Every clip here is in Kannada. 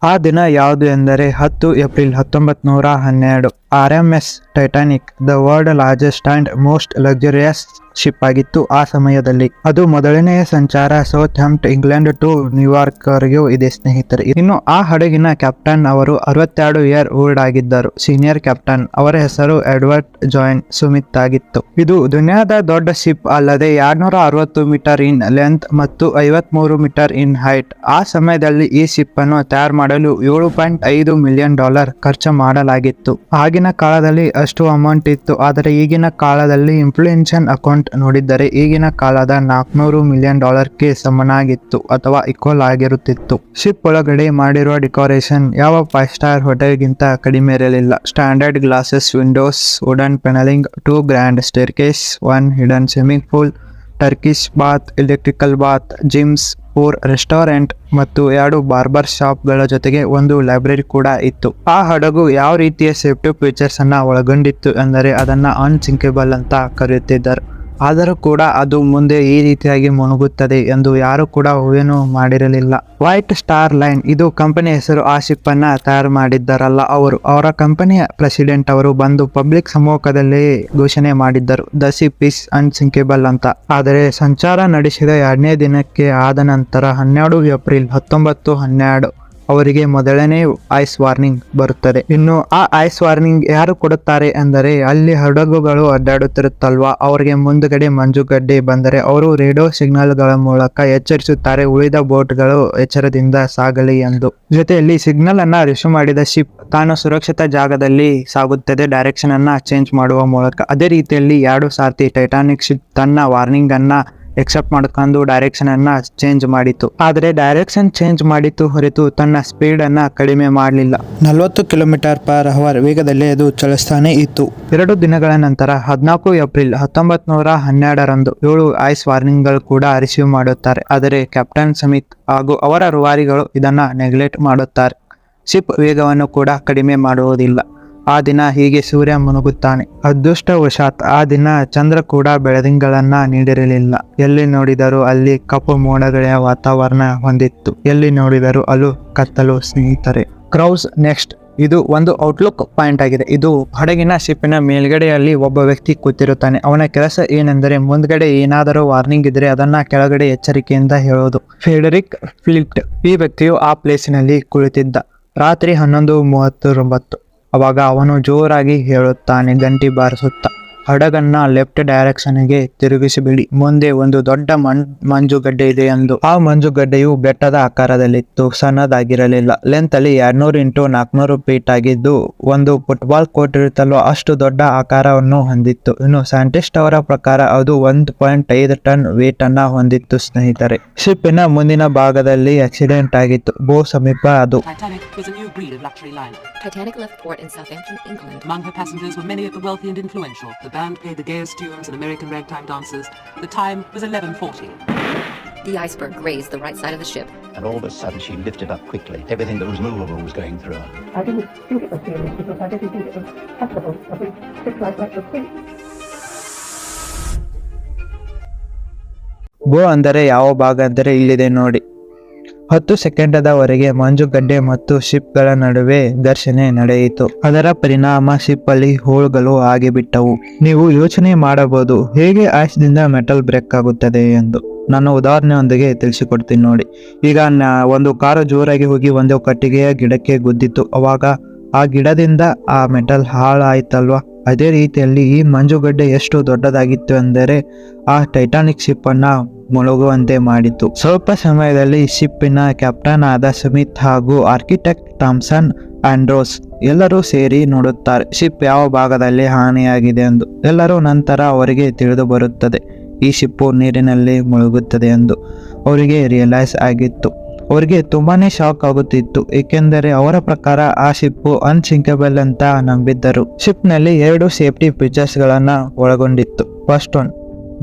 ಆ ದಿನ ಯಾವುದು ಎಂದರೆ 10 April 1912 RMS Titanic the world largest and most luxurious ship ಆಗಿತ್ತು. ಆ ಸಮಯದಲ್ಲಿ ಅದು ಮೊದಲನೆಯ ಸಂಚಾರ Southampton England to New York ವರೆಗೂ ಇದೆ ಸ್ನೇಹಿತರೆ. ಇನ್ನು ಆ ಹಡಗಿನ ಕ್ಯಾಪ್ಟನ್ ಅವರು 62 ಇಯರ್ ಓಲ್ಡ್ ಆಗಿದ್ದರು. ಸೀನಿಯರ್ ಕ್ಯಾಪ್ಟನ್ ಅವರ ಹೆಸರು ಎಡ್ವರ್ಡ್ ಜಾಯ್ನ್ ಸ್ಮಿತ್ ಆಗಿತ್ತು. ಇದು ದುನಿಯಾದ ದೊಡ್ಡ ಶಿಪ್ ಅಲ್ಲದೆ 260 ಮೀಟರ್ ಇನ್ ಲೆಂತ್ ಮತ್ತು 53 ಮೀಟರ್ ಇನ್ ಹೈಟ್. ಆ ಸಮಯದಲ್ಲಿ ಈ ಶಿಪ್ ಅನ್ನು ತಯಾರು ಮಾಡಲು $7.5 ಮಿಲಿಯನ್ ಖರ್ಚು ಮಾಡಲಾಗಿತ್ತು. ಆಗಿನ ಕಾಲದಲ್ಲಿ ಅಷ್ಟು ಅಮೌಂಟ್ ಇತ್ತು. ಆದರೆ ಈಗಿನ ಕಾಲದಲ್ಲಿ ಇನ್ಫ್ಲೇಷನ್ ಅಕೌಂಟ್ ನೋಡಿದ್ದರೆ ಈಗಿನ ಕಾಲದ $400 ಮಿಲಿಯನ್ ಗೆ ಸಮನಾಗಿತ್ತು ಅಥವಾ ಈಕ್ವಲ್ ಆಗಿರುತ್ತಿತ್ತು. ಶಿಪ್ ಒಳಗಡೆ ಮಾಡಿರುವ ಡೆಕೋರೇಷನ್ ಯಾವ 5 ಸ್ಟಾರ್ ಹೋಟೆಲ್ಗಿಂತ ಕಡಿಮೆ ಇರಲಿಲ್ಲ. Standard glasses, windows, wooden paneling, 2 grand staircase, 1 hidden swimming pool, Turkish bath, electrical bath, gyms, 4 restaurant ಮತ್ತು 2 ಬಾರ್ಬರ್ ಶಾಪ್ಗಳ ಜೊತೆಗೆ ಒಂದು ಲೈಬ್ರರಿ ಕೂಡ ಇತ್ತು. ಆ ಹಡಗು ಯಾವ ರೀತಿಯ ಸೇಫ್ಟಿ ಫೀಚರ್ಸ್ ಅನ್ನ ಒಳಗೊಂಡಿತ್ತು ಎಂದರೆ ಅದನ್ನ ಅನ್ಸಿಂಕೇಬಲ್ ಅಂತ ಕರೆಯುತ್ತಿದ್ದರು. ಆದರೂ ಕೂಡ ಅದು ಮುಂದೆ ಈ ರೀತಿಯಾಗಿ ಮುಳುಗುತ್ತದೆ ಎಂದು ಯಾರು ಕೂಡ ಊಹೆನೂ ಮಾಡಿರಲಿಲ್ಲ. ವೈಟ್ ಸ್ಟಾರ್ ಲೈನ್ ಇದು ಕಂಪನಿ ಹೆಸರು. ಆ ಶಿಪ್ ಅನ್ನ ತಯಾರು ಮಾಡಿದ್ದಾರಲ್ಲ ಅವರ ಕಂಪನಿಯ ಪ್ರೆಸಿಡೆಂಟ್ ಅವರು ಬಂದು ಪಬ್ಲಿಕ್ ಸಮ್ಮುಖದಲ್ಲಿ ಘೋಷಣೆ ಮಾಡಿದ್ದರು, ದ ಶಿಪ್ ಇಸ್ ಅನ್ಸಿಂಕೇಬಲ್ ಅಂತ. ಆದರೆ ಸಂಚಾರ ನಡೆಸಿದ 2ನೇ ದಿನಕ್ಕೆ ಆದ ನಂತರ 12 ಏಪ್ರಿಲ್ 1912 ಅವರಿಗೆ ಮೊದಲನೇ ಐಸ್ ವಾರ್ನಿಂಗ್ ಬರುತ್ತದೆ. ಇನ್ನು ಆ ಐಸ್ ವಾರ್ನಿಂಗ್ ಯಾರು ಕೊಡುತ್ತಾರೆ ಅಂದರೆ ಅಲ್ಲಿ ಹಡಗುಗಳು ಅಡ್ಡಾಡುತ್ತಿರುತ್ತಲ್ವಾ ಅವರಿಗೆ ಮುಂದುಗಡೆ ಮಂಜುಗಡ್ಡೆ ಬಂದರೆ ಅವರು ರೇಡಿಯೋ ಸಿಗ್ನಲ್ಗಳ ಮೂಲಕ ಎಚ್ಚರಿಸುತ್ತಾರೆ ಉಳಿದ ಬೋಟ್ಗಳು ಎಚ್ಚರದಿಂದ ಸಾಗಲಿ ಎಂದು. ಜೊತೆಯಲ್ಲಿ ಸಿಗ್ನಲ್ ಅನ್ನ ರಿಸೀವ್ ಮಾಡಿದ ಶಿಪ್ ತಾನು ಸುರಕ್ಷಿತ ಜಾಗದಲ್ಲಿ ಸಾಗುತ್ತದೆ ಡೈರೆಕ್ಷನ್ ಅನ್ನ ಚೇಂಜ್ ಮಾಡುವ ಮೂಲಕ. ಅದೇ ರೀತಿಯಲ್ಲಿ 2 ಸಾರ್ತಿ ಟೈಟಾನಿಕ್ ಶಿಪ್ ತನ್ನ ವಾರ್ನಿಂಗ್ ಅನ್ನ ಎಕ್ಸೆಪ್ಟ್ ಮಾಡ್ಕೊಂಡು ಡೈರೆಕ್ಷನ್ ಅನ್ನ ಚೇಂಜ್ ಮಾಡಿತು. ಆದರೆ ಡೈರೆಕ್ಷನ್ ಚೇಂಜ್ ಮಾಡಿತು ಹೊರತು ತನ್ನ ಸ್ಪೀಡ್ ಅನ್ನ ಕಡಿಮೆ ಮಾಡಲಿಲ್ಲ. 40 km/h ವೇಗದಲ್ಲಿ ಅದು ಚಲಿಸ್ತಾನೆ ಇತ್ತು. 2 ದಿನಗಳ ನಂತರ 14 ಏಪ್ರಿಲ್ 1912 7 ಐಸ್ ವಾರ್ನಿಂಗ್ಗಳು ಕೂಡ ರಿಸೀವ್ ಮಾಡುತ್ತಾರೆ. ಆದರೆ ಕ್ಯಾಪ್ಟನ್ ಸ್ಮಿತ್ ಹಾಗೂ ಅವರ ರೂವಾರಿಗಳು ಇದನ್ನ ನೆಗ್ಲೆಕ್ಟ್ ಮಾಡುತ್ತಾರೆ. ಶಿಪ್ ವೇಗವನ್ನು ಕೂಡ ಕಡಿಮೆ ಮಾಡುವುದಿಲ್ಲ. ಆ ದಿನ ಹೀಗೆ ಸೂರ್ಯ ಮುಳುಗುತ್ತಾನೆ. ಅದೃಷ್ಟವಶಾತ್ ಆ ದಿನ ಚಂದ್ರ ಕೂಡ ಬೆಳದಿಂಗಳನ್ನ ನೀಡಿರಲಿಲ್ಲ. ಎಲ್ಲಿ ನೋಡಿದರೂ ಅಲ್ಲಿ ಕಪ್ಪು ಮೋಡಗಳ ವಾತಾವರಣ ಹೊಂದಿತ್ತು. ಎಲ್ಲಿ ನೋಡಿದರೂ ಅಲ್ಲೂ ಕತ್ತಲು ಸ್ನೇಹಿತರೆ. ಕ್ರೌಸ್ ನೆಕ್ಸ್ಟ್ ಇದು ಒಂದು ಔಟ್ಲುಕ್ ಪಾಯಿಂಟ್ ಆಗಿದೆ. ಇದು ಹಡಗಿನ ಶಿಪ್ಪಿನ ಮೇಲ್ಗಡೆಯಲ್ಲಿ ಒಬ್ಬ ವ್ಯಕ್ತಿ ಕೂತಿರುತ್ತಾನೆ. ಅವನ ಕೆಲಸ ಏನೆಂದರೆ ಮುಂದ್ಗಡೆ ಏನಾದರೂ ವಾರ್ನಿಂಗ್ ಇದ್ರೆ ಅದನ್ನ ಕೆಳಗಡೆ ಎಚ್ಚರಿಕೆಯಿಂದ ಹೇಳೋದು. ಫೆಡರಿಕ್ ಫ್ಲಿಟ್ ಈ ವ್ಯಕ್ತಿಯು ಆ ಪ್ಲೇಸಿನಲ್ಲಿ ಕುಳಿತಿದ್ದ. ರಾತ್ರಿ 11:39 ಅವಾಗ ಅವನು ಜೋರಾಗಿ ಹೇಳುತ್ತಾನೆ ಗಂಟಿ ಬಾರಿಸುತ್ತಾ, ಹಡಗನ್ನ ಲೆಫ್ಟ್ ಡೈರೆಕ್ಷನ್ಗೆ ತಿರುಗಿಸಿಬಿಡಿ, ಮುಂದೆ ಒಂದು ದೊಡ್ಡ ಮಂಜುಗಡ್ಡೆ ಇದೆ ಎಂದು. ಆ ಮಂಜುಗಡ್ಡೆಯು ಬೆಟ್ಟದ ಆಕಾರದಲ್ಲಿತ್ತು, ಸಣ್ಣದಾಗಿರಲಿಲ್ಲ. ಲೆಂತ್ ಅಲ್ಲಿ 200 × 400 ಫೀಟ್ ಆಗಿದ್ದು ಒಂದು ಫುಟ್ಬಾಲ್ ಕೋರ್ಟ್ ಇರುತ್ತಲ್ವ ಅಷ್ಟು ದೊಡ್ಡ ಆಕಾರವನ್ನು ಹೊಂದಿತ್ತು. ಇನ್ನು ಸೈಂಟಿಸ್ಟ್ ಅವರ ಪ್ರಕಾರ ಅದು 1.5 ಟನ್ ವೇಟ್ ಅನ್ನ ಹೊಂದಿತ್ತು ಸ್ನೇಹಿತರೆ. ಶಿಪ್ಪಿನ ಮುಂದಿನ ಭಾಗದಲ್ಲಿ ಆಕ್ಸಿಡೆಂಟ್ ಆಗಿತ್ತು. ಬಹು ಸಮೀಪ ಅದು. Titanic left port in Southampton, England. Among her passengers were many of the wealthy and influential. The band played the gayest tunes and American ragtime dances. The time was 11:40. The iceberg grazed the right side of the ship. And all of a sudden she lifted up quickly. Everything that was movable was going through her. I didn't think it was serious because I didn't think it was possible. I think just like the thing. ಗೋ ಅಂದರೆ ಯಾವ ಭಾಗ ಅಂದರೆ ಇಲ್ಲಿದೆ ನೋಡಿ. 10 ಸೆಕೆಂಡದವರೆಗೆ ಮಂಜುಗಡ್ಡೆ ಮತ್ತು ಶಿಪ್ಗಳ ನಡುವೆ ಘರ್ಷಣೆ ನಡೆಯಿತು. ಅದರ ಪರಿಣಾಮ ಶಿಪ್ ಅಲ್ಲಿ ಹೋಲ್ಗಳು ಆಗಿಬಿಟ್ಟವು. ನೀವು ಯೋಚನೆ ಮಾಡಬಹುದು ಹೇಗೆ ಐಸ್ದಿಂದ ಮೆಟಲ್ ಬ್ರೇಕ್ ಆಗುತ್ತದೆ ಎಂದು. ನಾನು ಉದಾಹರಣೆಯೊಂದಿಗೆ ತಿಳಿಸಿಕೊಡ್ತೀನಿ ನೋಡಿ. ಈಗ ಒಂದು ಕಾರು ಜೋರಾಗಿ ಹೋಗಿ ಒಂದು ಕಟ್ಟಿಗೆಯ ಗಿಡಕ್ಕೆ ಗುದ್ದಿತ್ತು. ಅವಾಗ ಆ ಗಿಡದಿಂದ ಆ ಮೆಟಲ್ ಹಾಳಾಯ್ತಲ್ವಾ. ಅದೇ ರೀತಿಯಲ್ಲಿ ಈ ಮಂಜುಗಡ್ಡೆ ಎಷ್ಟು ದೊಡ್ಡದಾಗಿತ್ತು ಅಂದರೆ ಆ ಟೈಟಾನಿಕ್ ಶಿಪ್ ಅನ್ನ ಮುಳುಗುವಂತೆ ಮಾಡಿತು. ಸ್ವಲ್ಪ ಸಮಯದಲ್ಲಿ ಶಿಪ್ಪಿನ ಕ್ಯಾಪ್ಟನ್ ಆದ ಸ್ಮಿತ್ ಹಾಗೂ ಆರ್ಕಿಟೆಕ್ಟ್ ಥಾಮ್ಸನ್ ಆಂಡ್ರೋಸ್ ಎಲ್ಲರೂ ಸೇರಿ ನೋಡುತ್ತಾರೆ ಶಿಪ್ ಯಾವ ಭಾಗದಲ್ಲಿ ಹಾನಿಯಾಗಿದೆ ಎಂದು. ಎಲ್ಲರೂ ನಂತರ ಅವರಿಗೆ ತಿಳಿದು ಬರುತ್ತದೆ ಈ ಶಿಪ್ಪು ನೀರಿನಲ್ಲಿ ಮುಳುಗುತ್ತದೆ ಎಂದು. ಅವರಿಗೆ ರಿಯಲೈಸ್ ಆಗಿತ್ತು. ಅವರಿಗೆ ತುಂಬಾನೇ ಶಾಕ್ ಆಗುತ್ತಿತ್ತು, ಏಕೆಂದರೆ ಅವರ ಪ್ರಕಾರ ಆ ಶಿಪ್ಪು ಅನ್ಸಿಂಕೇಬಲ್ ಅಂತ ನಂಬಿದ್ದರು. ಶಿಪ್ ನಲ್ಲಿ 2 ಸೇಫ್ಟಿ ಫೀಚರ್ಸ್ ಗಳನ್ನ ಒಳಗೊಂಡಿತ್ತು. ಫಸ್ಟ್ ಒನ್,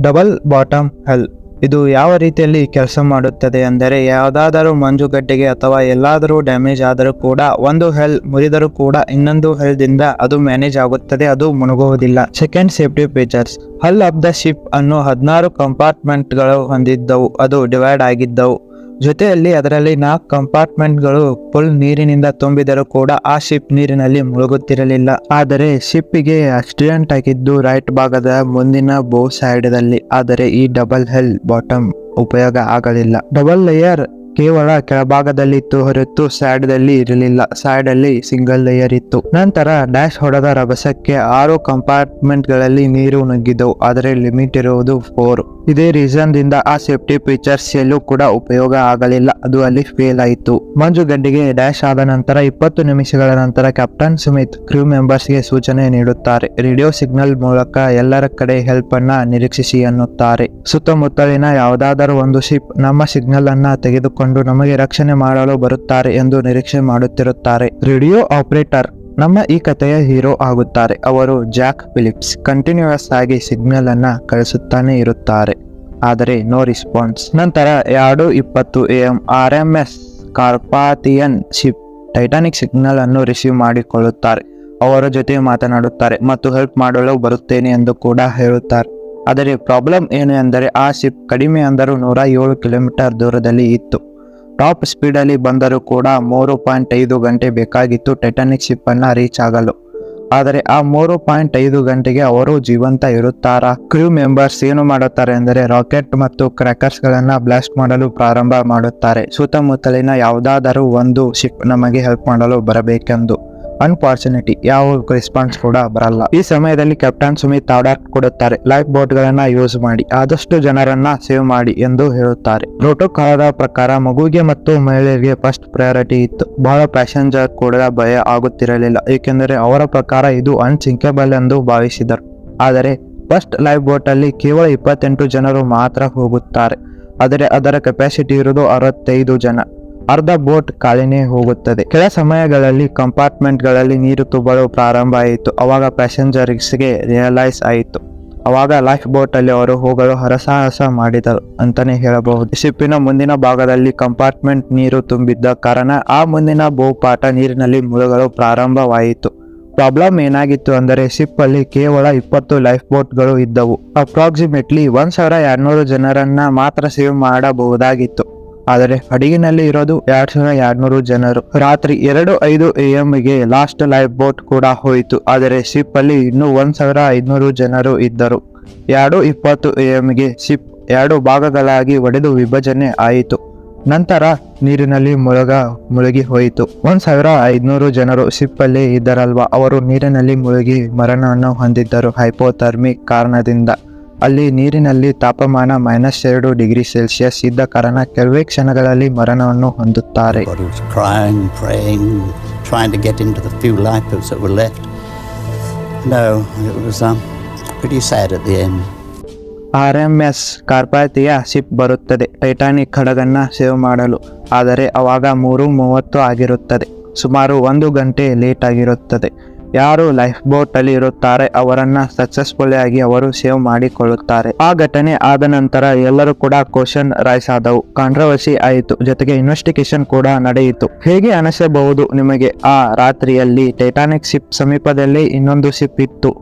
ಡಬಲ್ ಬಾಟಮ್ ಹೆಲ್. ಇದು ಯಾವ ರೀತಿಯಲ್ಲಿ ಕೆಲಸ ಮಾಡುತ್ತದೆ ಅಂದರೆ ಯಾವುದಾದರೂ ಮಂಜುಗಡ್ಡೆಗೆ ಅಥವಾ ಎಲ್ಲಾದರೂ ಡ್ಯಾಮೇಜ್ ಆದರೂ ಕೂಡ ಒಂದು ಹೆಲ್ ಮುರಿದರೂ ಕೂಡ ಇನ್ನೊಂದು ಹೆಲ್ದಿಂದ ಅದು ಮ್ಯಾನೇಜ್ ಆಗುತ್ತದೆ, ಅದು ಮುಳುಗುವುದಿಲ್ಲ. Second safety features, hull of the ship ಅನ್ನು 16 ಕಂಪಾರ್ಟ್ಮೆಂಟ್ಗಳು ಹೊಂದಿದ್ದವು. ಅದು ಡಿವೈಡ್ ಆಗಿದ್ದವು. ಜೊತೆಯಲ್ಲಿ ಅದರಲ್ಲಿ 4 ಕಂಪಾರ್ಟ್ಮೆಂಟ್ಗಳು ಫುಲ್ ನೀರಿನಿಂದ ತುಂಬಿದರೂ ಕೂಡ ಆ ಶಿಪ್ ನೀರಿನಲ್ಲಿ ಮುಳುಗುತ್ತಿರಲಿಲ್ಲ. ಆದರೆ ಶಿಪ್ಪಿಗೆ ಆಕ್ಸಿಡೆಂಟ್ ಆಗಿದ್ದು ರೈಟ್ ಭಾಗದ ಮುಂದಿನ ಬೋ ಸೈಡ್ದಲ್ಲಿ. ಆದರೆ ಈ ಡಬಲ್ ಹೆಲ್ ಬಾಟಮ್ ಉಪಯೋಗ ಆಗಲಿಲ್ಲ. ಡಬಲ್ ಲೇಯರ್ ಕೇವಲ ಕೆಳಭಾಗದಲ್ಲಿ ಇತ್ತು ಹೊರತು ಸೈಡ್ದಲ್ಲಿ ಇರಲಿಲ್ಲ. ಸೈಡಲ್ಲಿ ಸಿಂಗಲ್ ಲೇಯರ್ ಇತ್ತು. ನಂತರ ಡ್ಯಾಶ್ ಹೊಡೆದ ರಭಸಕ್ಕೆ 6 ಕಂಪಾರ್ಟ್ಮೆಂಟ್ಗಳಲ್ಲಿ ನೀರು ನುಗ್ಗಿದವು. ಆದರೆ ಲಿಮಿಟ್ ಇರುವುದು 4. ಇದೇ ರೀಸನ್ ದಿಂದ ಆ ಸೇಫ್ಟಿ ಫೀಚರ್ಸ್ ಎಲ್ಲೂ ಕೂಡ ಉಪಯೋಗ ಆಗಲಿಲ್ಲ. ಅದು ಅಲ್ಲಿ ಫೇಲ್ ಆಯಿತು. ಮಂಜುಗಡ್ಡೆಗೆ ಡ್ಯಾಶ್ ಆದ ನಂತರ 20 ನಿಮಿಷಗಳ ನಂತರ ಕ್ಯಾಪ್ಟನ್ ಸ್ಮಿತ್ ಕ್ರೂ ಮೆಂಬರ್ಸ್ ಗೆ ಸೂಚನೆ ನೀಡುತ್ತಾರೆ. ರೇಡಿಯೋ ಸಿಗ್ನಲ್ ಮೂಲಕ ಎಲ್ಲರ ಕಡೆ ಹೆಲ್ಪ್ ಅನ್ನ ನಿರೀಕ್ಷಿಸಿ ಅನ್ನುತ್ತಾರೆ. ಸುತ್ತಮುತ್ತಲಿನ ಯಾವುದಾದರೂ ಒಂದು ಶಿಪ್ ನಮ್ಮ ಸಿಗ್ನಲ್ ಅನ್ನ ತೆಗೆದುಕೊಂಡು ನಮಗೆ ರಕ್ಷಣೆ ಮಾಡಲು ಬರುತ್ತಾರೆ ಎಂದು ನಿರೀಕ್ಷೆ ಮಾಡುತ್ತಿರುತ್ತಾರೆ. ರೇಡಿಯೋ ಆಪರೇಟರ್ ನಮ್ಮ ಈ ಕಥೆಯ ಹೀರೋ ಆಗುತ್ತಾರೆ. ಅವರು ಜಾಕ್ ಫಿಲಿಪ್ಸ್. ಕಂಟಿನ್ಯೂಯಸ್ ಆಗಿ ಸಿಗ್ನಲ್ ಅನ್ನ ಕಳಿಸುತ್ತಾನೆ ಇರುತ್ತಾರೆ. ಆದರೆ ನೋ ರೆಸ್ಪಾನ್ಸ್. ನಂತರ 2:20 AM RMS Carpathian ship Titanic signal ಅನ್ನು ರಿಸೀವ್ ಮಾಡಿಕೊಳ್ಳುತ್ತಾರೆ. ಅವರ ಜೊತೆ ಮಾತನಾಡುತ್ತಾರೆ ಮತ್ತು ಹೆಲ್ಪ್ ಮಾಡಲು ಬರುತ್ತೇನೆ ಎಂದು ಕೂಡ ಹೇಳುತ್ತಾರೆ. ಆದರೆ ಪ್ರಾಬ್ಲಮ್ ಏನು ಎಂದರೆ ಆ ಶಿಪ್ ಕಡಿಮೆ ಅಂದರೂ 107 ಕಿಲೋಮೀಟರ್ ದೂರದಲ್ಲಿ ಇತ್ತು. ಟಾಪ್ ಸ್ಪೀಡಲ್ಲಿ ಬಂದರೂ ಕೂಡ 3.5 ಗಂಟೆ ಬೇಕಾಗಿತ್ತು ಟೈಟಾನಿಕ್ ಶಿಪ್ ಅನ್ನ ರೀಚ್ ಆಗಲು. ಆದರೆ ಆ 3.5 ಗಂಟೆಗೆ ಅವರು ಜೀವಂತ ಇರುತ್ತಾರಾ? ಕ್ರೂ ಮೆಂಬರ್ಸ್ ಏನು ಮಾಡುತ್ತಾರೆ ಎಂದರೆ ರಾಕೆಟ್ ಮತ್ತು ಕ್ರ್ಯಾಕರ್ಸ್ ಗಳನ್ನ ಬ್ಲಾಸ್ಟ್ ಮಾಡಲು ಪ್ರಾರಂಭ ಮಾಡುತ್ತಾರೆ. ಸುತ್ತಮುತ್ತಲಿನ ಯಾವುದಾದರೂ ಒಂದು ಶಿಪ್ ನಮಗೆ ಹೆಲ್ಪ್ ಮಾಡಲು ಬರಬೇಕೆಂದು. ಅನ್ಫಾರ್ಚುನೇಟ್ಲಿ ಯಾವ ರೆಸ್ಪಾನ್ಸ್ ಕೂಡ ಬರಲ್ಲ. ಈ ಸಮಯದಲ್ಲಿ ಕ್ಯಾಪ್ಟನ್ ಸ್ಮಿತ್ ಆರ್ಡರ್ ಕೊಡುತ್ತಾರೆ. ಲೈಫ್ ಬೋಟ್ ಗಳನ್ನ ಯೂಸ್ ಮಾಡಿ ಆದಷ್ಟು ಜನರನ್ನ ಸೇವ್ ಮಾಡಿ ಎಂದು ಹೇಳುತ್ತಾರೆ. ಪ್ರೋಟೋಕಾಲದ ಪ್ರಕಾರ ಮಗುವಿಗೆ ಮತ್ತು ಮಹಿಳೆಯರಿಗೆ ಫಸ್ಟ್ ಪ್ರಯಾರಿಟಿ ಇತ್ತು. ಬಹಳ ಪ್ಯಾಸೆಂಜರ್ ಕೂಡ ಭಯ ಆಗುತ್ತಿರಲಿಲ್ಲ, ಏಕೆಂದರೆ ಅವರ ಪ್ರಕಾರ ಇದು ಅನ್ಸಿಂಕಬಲ್ ಎಂದು ಭಾವಿಸಿದರು. ಆದರೆ ಫಸ್ಟ್ ಲೈಫ್ ಬೋಟ್ ಅಲ್ಲಿ ಕೇವಲ 28 ಜನರು ಮಾತ್ರ ಹೋಗುತ್ತಾರೆ. ಆದರೆ ಅದರ ಕೆಪಾಸಿಟಿ ಇರುವುದು 65 ಜನ. ಅರ್ಧ ಬೋಟ್ ಖಾಲಿನೇ ಹೋಗುತ್ತದೆ. ಕೆಲ ಸಮಯಗಳಲ್ಲಿ ಕಂಪಾರ್ಟ್ಮೆಂಟ್ಗಳಲ್ಲಿ ನೀರು ತುಂಬಲು ಪ್ರಾರಂಭ ಆಯಿತು. ಅವಾಗ ಪ್ಯಾಸೆಂಜರ್ಸ್ಗೆ ರಿಯಲೈಸ್ ಆಯಿತು. ಅವಾಗ ಲೈಫ್ ಬೋಟ್ ಅಲ್ಲಿ ಅವರು ಹೋಗಲು ಹರಸಾಹಸ ಮಾಡಿದರು ಅಂತಾನೆ ಹೇಳಬಹುದು. ಶಿಪ್ಪಿನ ಮುಂದಿನ ಭಾಗದಲ್ಲಿ ಕಂಪಾರ್ಟ್ಮೆಂಟ್ ನೀರು ತುಂಬಿದ್ದ ಕಾರಣ ಆ ಮುಂದಿನ ಬಹುಪಾಠ ನೀರಿನಲ್ಲಿ ಮುಳುಗಲು ಪ್ರಾರಂಭವಾಯಿತು. ಪ್ರಾಬ್ಲಮ್ ಏನಾಗಿತ್ತು ಅಂದರೆ ಶಿಪ್ ಅಲ್ಲಿ ಕೇವಲ 20 ಲೈಫ್ ಬೋಟ್ಗಳು ಇದ್ದವು. ಅಪ್ರಾಕ್ಸಿಮೇಟ್ಲಿ 1200 ಜನರನ್ನ ಮಾತ್ರ ಸೇವ್ ಮಾಡಬಹುದಾಗಿತ್ತು. ಆದರೆ ಹಡಗಿನಲ್ಲಿ ಇರೋದು 2200 ಜನರು. ರಾತ್ರಿ 2:05 AM ಗೆ ಲಾಸ್ಟ್ ಲೈಫ್ ಬೋಟ್ ಕೂಡ ಹೋಯಿತು. ಆದರೆ ಶಿಪ್ ಅಲ್ಲಿ ಇನ್ನೂ 1500 ಜನರು ಇದ್ದರು. 2:20 AM ಗೆ ಶಿಪ್ 2 ಭಾಗಗಳಾಗಿ ಒಡೆದು ವಿಭಜನೆ ಆಯಿತು. ನಂತರ ನೀರಿನಲ್ಲಿ ಮುಳುಗಿ ಹೋಯಿತು. 1500 ಜನರು ಶಿಪ್ ಅಲ್ಲಿ ಇದ್ದರಲ್ವಾ, ಅವರು ನೀರಿನಲ್ಲಿ ಮುಳುಗಿ ಮರಣವನ್ನು ಹೊಂದಿದ್ದರು ಹೈಪೋಥರ್ಮಿಕ್ ಕಾರಣದಿಂದ. ಅಲ್ಲಿ ನೀರಿನಲ್ಲಿ ತಾಪಮಾನ -2 ಡಿಗ್ರಿ ಸೆಲ್ಸಿಯಸ್ ಇದ್ದ ಕಾರಣ ಕೆಲವೇ ಕ್ಷಣಗಳಲ್ಲಿ ಮರಣವನ್ನು ಹೊಂದುತ್ತಾರೆ. Everybody was crying, praying, trying to get into the few lifeboats that were left. No, it was pretty sad at the end. RMS Carpathia ship ಬರುತ್ತದೆ ಟೈಟಾನಿಕ್ ಹಡಗನ್ನ ಸೇವ್ ಮಾಡಲು. ಆದರೆ ಅವಾಗ 3:30 ಆಗಿರುತ್ತದೆ. ಸುಮಾರು 1 ಗಂಟೆ ಲೇಟ್ ಆಗಿರುತ್ತದೆ. ಯಾರು ಲೈಫ್ ಬೋಟ್ ಅಲ್ಲಿ ಇರುತ್ತಾರೆ ಅವರನ್ನ ಸಕ್ಸಸ್ಫುಲ್ ಆಗಿ ಅವರು ಸೇವ್ ಮಾಡಿಕೊಳ್ಳುತ್ತಾರೆ. ಆ ಘಟನೆ ಆದ ನಂತರ ಎಲ್ಲರೂ ಕೂಡ ಕ್ವಶನ್ ರೈಸ್ ಆದವು. ಕಾಂಟ್ರವರ್ಸಿ ಆಯಿತು. ಜೊತೆಗೆ ಇನ್ವೆಸ್ಟಿಗೇಷನ್ ಕೂಡ ನಡೆಯಿತು. ಹೇಗೆ ಅನಿಸಬಹುದು ನಿಮಗೆ, ಆ ರಾತ್ರಿಯಲ್ಲಿ ಟೈಟಾನಿಕ್ ಶಿಪ್ ಸಮೀಪದಲ್ಲಿ ಇನ್ನೊಂದು ಶಿಪ್ ಇತ್ತು,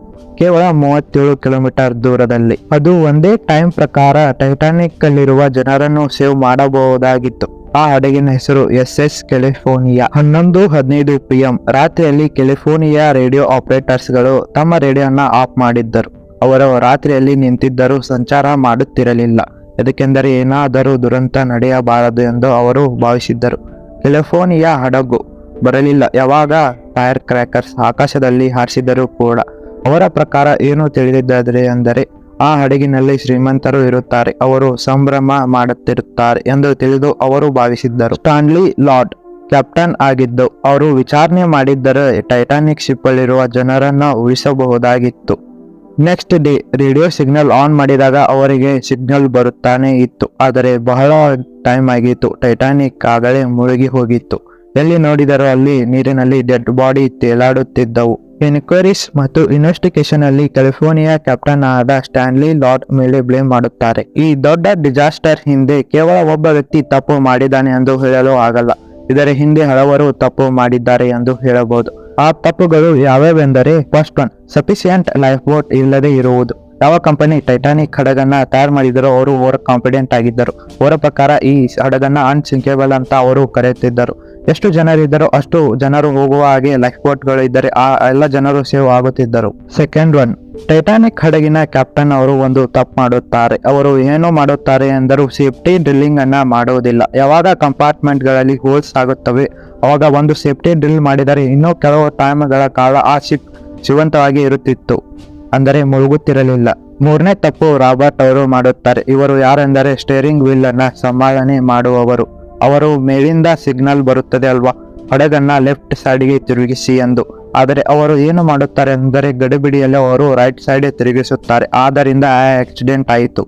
ಕೇವಲ 37 ಕಿಲೋಮೀಟರ್ ದೂರದಲ್ಲಿ. ಅದು ಒಂದೇ ಟೈಮ್ ಪ್ರಕಾರ ಟೈಟಾನಿಕ್ ಅಲ್ಲಿರುವ ಜನರನ್ನು ಸೇವ್ ಮಾಡಬಹುದಾಗಿತ್ತು. ಆ ಹಡಗಿನ ಹೆಸರು SS ಕ್ಯಾಲಿಫೋರ್ನಿಯಾ. 11:15 PM ರಾತ್ರಿಯಲ್ಲಿ ಕ್ಯಾಲಿಫೋರ್ನಿಯಾ ರೇಡಿಯೋ ಆಪರೇಟರ್ಸ್ ಗಳು ತಮ್ಮ ರೇಡಿಯೋನ ಆಫ್ ಮಾಡಿದ್ದರು. ಅವರು ರಾತ್ರಿಯಲ್ಲಿ ನಿಂತಿದ್ದರೂ ಸಂಚಾರ ಮಾಡುತ್ತಿರಲಿಲ್ಲ. ಇದಕ್ಕೆಂದರೆ ಏನಾದರೂ ದುರಂತ ನಡೆಯಬಾರದು ಎಂದು ಅವರು ಭಾವಿಸಿದ್ದರು. ಕ್ಯಾಲಿಫೋರ್ನಿಯಾ ಹಡಗು ಬರಲಿಲ್ಲ. ಯಾವಾಗ ಟೈರ್ ಕ್ರ್ಯಾಕರ್ಸ್ ಆಕಾಶದಲ್ಲಿ ಹಾರಿಸಿದರೂ ಕೂಡ. ಅವರ ಪ್ರಕಾರ ಏನು ತಿಳಿದಿದ್ದಾರೆ ಅಂದರೆ ಆ ಹಡಗಿನಲ್ಲಿ ಶ್ರೀಮಂತರು ಇರುತ್ತಾರೆ, ಅವರು ಸಂಭ್ರಮ ಮಾಡುತ್ತಿರುತ್ತಾರೆ ಎಂದು ತಿಳಿದು ಅವರು ಭಾವಿಸಿದ್ದರು. ಸ್ಟಾನ್ಲಿ ಲಾರ್ಡ್ ಕ್ಯಾಪ್ಟನ್ ಆಗಿದ್ದು ಅವರು ವಿಚಾರಣೆ ಮಾಡಿದ್ದರೆ ಟೈಟಾನಿಕ್ ಶಿಪ್ ಅಲ್ಲಿರುವ ಜನರನ್ನ ಉಳಿಸಬಹುದಾಗಿತ್ತು. Next day radio signal on ಮಾಡಿದಾಗ ಅವರಿಗೆ ಸಿಗ್ನಲ್ ಬರುತ್ತಾನೆ ಇತ್ತು. ಆದರೆ ಬಹಳ ಟೈಮ್ ಆಗಿತ್ತು. ಟೈಟಾನಿಕ್ ಆಗಲೇ ಮುಳುಗಿ ಹೋಗಿತ್ತು. ಎಲ್ಲಿ ನೋಡಿದರೂ ಅಲ್ಲಿ ನೀರಿನಲ್ಲಿ ಡೆಡ್ ಬಾಡಿ ತೇಲಾಡುತ್ತಿದ್ದವು. ಎನ್ಕ್ವೈರೀಸ್ ಮತ್ತು ಇನ್ವೆಸ್ಟಿಗೇಷನ್ ಅಲ್ಲಿ ಕ್ಯಾಲಿಫೋರ್ನಿಯಾ ಕ್ಯಾಪ್ಟನ್ ಆದ ಸ್ಟಾನ್ಲಿ ಲಾರ್ಡ್ ಮೇಲೆ ಬ್ಲೇಮ್ ಮಾಡುತ್ತಾರೆ. ಈ ದೊಡ್ಡ ಡಿಸಾಸ್ಟರ್ ಹಿಂದೆ ಕೇವಲ ಒಬ್ಬ ವ್ಯಕ್ತಿ ತಪ್ಪು ಮಾಡಿದ್ದಾನೆ ಎಂದು ಹೇಳಲು ಆಗಲ್ಲ. ಇದರ ಹಿಂದೆ ಹಲವರು ತಪ್ಪು ಮಾಡಿದ್ದಾರೆ ಎಂದು ಹೇಳಬಹುದು. ಆ ತಪ್ಪುಗಳು ಯಾವ್ಯಾವೆಂದರೆ, ಫಸ್ಟ್ ಒನ್, ಸಫಿಸಿಯಂಟ್ ಲೈಫ್ ಬೋಟ್ ಇಲ್ಲದೆ ಇರುವುದು. ಯಾವ ಕಂಪನಿ ಟೈಟಾನಿಕ್ ಹಡಗನ್ನ ತಯಾರು ಮಾಡಿದರೋ ಅವರು ಓವರ್ ಕಾನ್ಫಿಡೆಂಟ್ ಆಗಿದ್ದರು. ಅವರ ಪ್ರಕಾರ ಈ ಹಡಗನ್ನ ಅನ್ಸಿಂಕೇಬಲ್ ಅಂತ ಅವರು ಕರೆಯುತ್ತಿದ್ದರು. ಎಷ್ಟು ಜನರಿದ್ದರೋ ಅಷ್ಟು ಜನರು ಹೋಗುವ ಹಾಗೆ ಲೈಫ್ ಬೋಟ್ಗಳು ಇದ್ದರೆ ಆ ಎಲ್ಲ ಜನರು ಸೇವ್ ಆಗುತ್ತಿದ್ದರು. ಸೆಕೆಂಡ್ ಒನ್, ಟೈಟಾನಿಕ್ ಹಡಗಿನ ಕ್ಯಾಪ್ಟನ್ ಅವರು ಒಂದು ತಪ್ಪು ಮಾಡುತ್ತಾರೆ. ಅವರು ಏನು ಮಾಡುತ್ತಾರೆ ಎಂದರೂ ಸೇಫ್ಟಿ ಡ್ರಿಲ್ಲಿಂಗ್ ಅನ್ನ ಮಾಡುವುದಿಲ್ಲ. ಯಾವಾಗ ಕಂಪಾರ್ಟ್ಮೆಂಟ್ ಗಳಲ್ಲಿ ಹೋಲ್ಸ್ ಆಗುತ್ತವೆ ಅವಾಗ ಒಂದು ಸೇಫ್ಟಿ ಡ್ರಿಲ್ ಮಾಡಿದರೆ ಇನ್ನೂ ಕೆಲವು ಟೈಮ್ಗಳ ಕಾಲ ಆ ಶಿಪ್ ಜೀವಂತವಾಗಿ ಇರುತ್ತಿತ್ತು, ಅಂದರೆ ಮುಳುಗುತ್ತಿರಲಿಲ್ಲ. ಮೂರನೇ ತಪ್ಪು ರಾಬರ್ಟ್ ಅವರು ಮಾಡುತ್ತಾರೆ. ಇವರು ಯಾರೆಂದರೆ ಸ್ಟೇರಿಂಗ್ ವೀಲ್ ಅನ್ನ ಸಂಭಾಲನೆ ಮಾಡುವವರು. ಅವರು ಮೇಲಿಂದ ಸಿಗ್ನಲ್ ಬರುತ್ತದೆ ಅಲ್ವಾ, ಹಡಗನ್ನ ಲೆಫ್ಟ್ ಸೈಡ್ಗೆ ತಿರುಗಿಸಿ ಎಂದು. ಆದರೆ ಅವರು ಏನು ಮಾಡುತ್ತಾರೆ ಅಂದರೆ ಗಡಿಬಿಡಿಯಲ್ಲಿ ಅವರು ರೈಟ್ ಸೈಡ್ ತಿರುಗಿಸುತ್ತಾರೆ. ಆದ್ದರಿಂದ ಆಕ್ಸಿಡೆಂಟ್ ಆಯಿತು.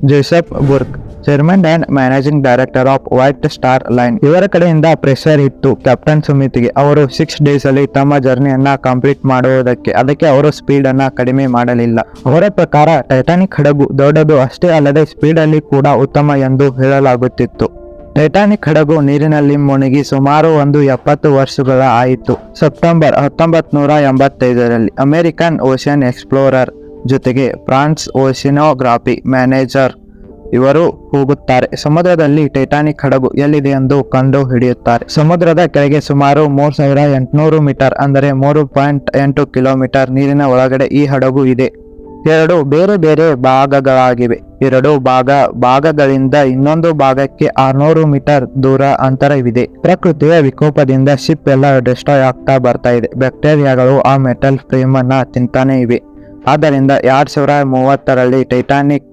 Joseph Burke, chairman and managing director of White Star Line, ಇವರ ಕಡೆಯಿಂದ ಪ್ರೆಷರ್ ಇತ್ತು ಕ್ಯಾಪ್ಟನ್ ಸುಮಿತ್ಗೆ. ಅವರು 6 days ಅಲ್ಲಿ ತಮ್ಮ ಜರ್ನಿಯನ್ನ ಕಂಪ್ಲೀಟ್ ಮಾಡುವುದಕ್ಕೆ. ಅದಕ್ಕೆ ಅವರು ಸ್ಪೀಡ್ ಅನ್ನ ಕಡಿಮೆ ಮಾಡಲಿಲ್ಲ. ಅವರ ಪ್ರಕಾರ ಟೈಟಾನಿಕ್ ಹಡಗು ದೊಡ್ಡದು ಅಷ್ಟೇ ಅಲ್ಲದೆ ಸ್ಪೀಡ್ ಅಲ್ಲಿ ಕೂಡ ಉತ್ತಮ ಎಂದು ಹೇಳಲಾಗುತ್ತಿತ್ತು. ಟೈಟಾನಿಕ್ ಹಡಗು ನೀರಿನಲ್ಲಿ ಮುಳುಗಿ ಸುಮಾರು 70 ವರ್ಷಗಳ ಆಯಿತು. ಸೆಪ್ಟೆಂಬರ್ 1985ರಲ್ಲಿ ಅಮೆರಿಕನ್ ಓಷನ್ ಎಕ್ಸ್ಪ್ಲೋರರ್ ಜೊತೆಗೆ ಫ್ರಾನ್ಸ್ ಓಷಿನೋಗ್ರಾಫಿ ಮ್ಯಾನೇಜರ್ ಇವರು ಹೋಗುತ್ತಾರೆ. ಸಮುದ್ರದಲ್ಲಿ ಟೈಟಾನಿಕ್ ಹಡಗು ಎಲ್ಲಿದೆ ಎಂದು ಕಂಡು ಹಿಡಿಯುತ್ತಾರೆ. ಸಮುದ್ರದ ಕೆಳಗೆ ಸುಮಾರು 3800 ಮೀಟರ್ ಅಂದರೆ 3.8 ಕಿಲೋಮೀಟರ್ ನೀರಿನ ಒಳಗಡೆ ಈ ಹಡಗು ಇದೆ. 2 ಬೇರೆ ಬೇರೆ ಭಾಗಗಳಾಗಿವೆ. 2 ಭಾಗಗಳಿಂದ ಇನ್ನೊಂದು ಭಾಗಕ್ಕೆ 600 ಮೀಟರ್ ದೂರ ಅಂತರವಿದೆ. ಪ್ರಕೃತಿಯ ವಿಕೋಪದಿಂದ ಶಿಪ್ ಎಲ್ಲ ಡಿಸ್ಟ್ರಾಯ್ ಆಗ್ತಾ ಬರ್ತಾ ಇದೆ. ಬ್ಯಾಕ್ಟೀರಿಯಾಗಳು ಆ ಮೆಟಲ್ ಫ್ರೇಮ್ ಅನ್ನ ತಿಂತಾನೆ ಇವೆ. ಆದ್ದರಿಂದ 2030ರಲ್ಲಿ ಟೈಟಾನಿಕ್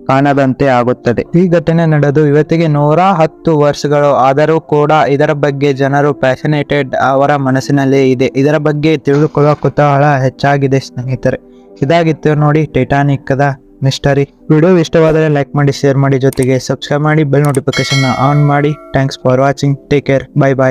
ಕಾಣದಂತೆ ಆಗುತ್ತದೆ. ಈ ಘಟನೆ ನಡೆದು ಇವತ್ತಿಗೆ 110 ವರ್ಷಗಳು ಆದರೂ ಕೂಡ ಇದರ ಬಗ್ಗೆ ಜನರು ಪ್ಯಾಷನೇಟೆಡ್ ಅವರ ಮನಸ್ಸಿನಲ್ಲಿ ಇದೆ. ಇದರ ಬಗ್ಗೆ ತಿಳಿದುಕೊಳ್ಳುವ ಕುತೂಹಲ ಹೆಚ್ಚಾಗಿದೆ ಸ್ನೇಹಿತರೆ. ಇದಾಗಿತ್ತು ನೋಡಿ ಟೈಟಾನಿಕ್ ದ ಮಿಸ್ಟರಿ. ವಿಡಿಯೋ ಇಷ್ಟವಾದರೆ ಲೈಕ್ ಮಾಡಿ, ಶೇರ್ ಮಾಡಿ, ಜೊತೆಗೆ ಸಬ್ಸ್ಕ್ರೈಬ್ ಮಾಡಿ, ಬೆಲ್ ನೋಟಿಫಿಕೇಶನ್ ಆನ್ ಮಾಡಿ. Thanks for watching. Take care. Bye bye.